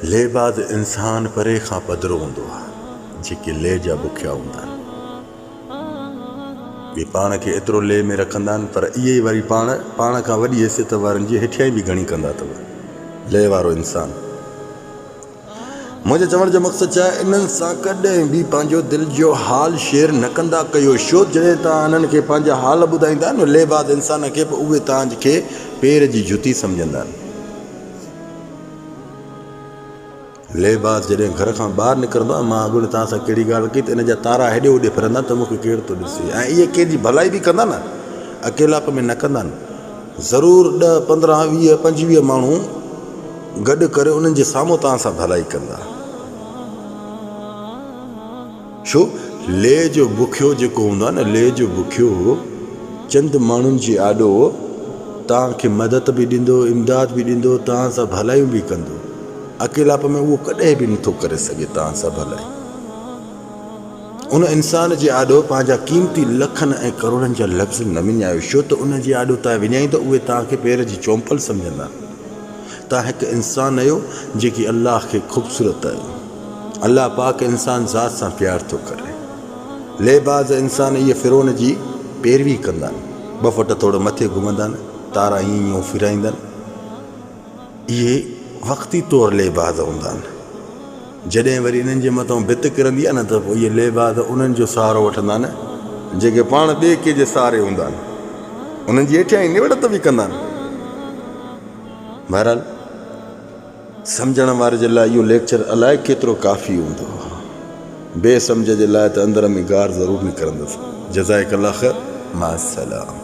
लेबाज़ इंसान परे खां पधिरो हूंदो आहे जेके ले जा बुखिया हूंदा आहिनि। वे पाण खे एतिरो ले में रखंदा आहिनि पर इहे वरी पाण खां वॾी हैसियत वारनि जी हेठियाई बि घणी कंदा अथव। ले वारो इंसान मुंहिंजे चवण जो मक़सदु छा आहे, इन्हनि सां कॾहिं बि पंहिंजो दिलि जो हाल शेयर न कंदा कयो। छो जॾहिं तव्हां इन्हनि खे पंहिंजा हाल ॿुधाईंदा न लेबाज़ इंसान खे, पोइ उहे तव्हांखे पेर जी जुती सम्झंदा आहिनि। लेबाज़ जॾहिं घर खां ॿाहिरि निकिरंदो आहे, मां अॻु तव्हां सां कहिड़ी ॻाल्हि कई त इन जा तारा हेॾे होॾे फिरंदा त मूंखे केरु थो ॾिसे। ऐं इहे कंहिंजी भलाई बि कंदा न, अकेलाप में न कंदा आहिनि। ज़रूरु 10, 15, 20, 25 माण्हू गॾु करे उन्हनि जे साम्हूं तव्हां सां भलाई कंदा। छो ले जो बुखियो जेको हूंदो आहे न, ले जो बुखियो चंद माण्हुनि जी आॾो तव्हांखे मदद बि ॾींदो, इमदाद बि ॾींदो, तव्हां सां भलाइयूं बि कंदो। अकेलाप में उहो कॾहिं बि नथो करे सघे तव्हां सां भलाई। उन इंसान जे आॾो पंहिंजा क़ीमती लखनि ऐं करोड़नि जा लफ़्ज़ न विञायो। छो त उन जे आॾो तव्हां विञाईंदो, उहे तव्हांखे पेर जी चौंपल सम्झंदा। तव्हां हिकु इंसान आहियो जेकी अल्लाह खे ख़ूबसूरत आहियो। अल्लाह पाक इंसान ज़ात सां प्यार थो करे। लेबाज़ इंसान इहे फिरोन जी पैरवी कंदा आहिनि, 2 फुट थोरो मथे घुमंदा आहिनि, तारा ईअं फिराईंदा आहिनि। इहे वक़्ती तौरु लेबाज़ हूंदा आहिनि। जॾहिं वरी इन्हनि जे मथां भित किरंदी आहे न, त पोइ इहे लेबाज़ उन्हनि जो सहारो वठंदा आहिनि जेके पाण ॿिए कंहिंजे सहारे हूंदा आहिनि। उन्हनि जी हेठियां ई निवड़त बि कंदा आहिनि। बहरहाल सम्झण वारे जे लाइ इहो लेक्चर अलाए केतिरो काफ़ी हूंदो, बेसम्झ जे लाइ त अंदर में गार ज़रूरु निकिरंदुसि। जज़ाकल्लाह ख़ैर, मां सलाम।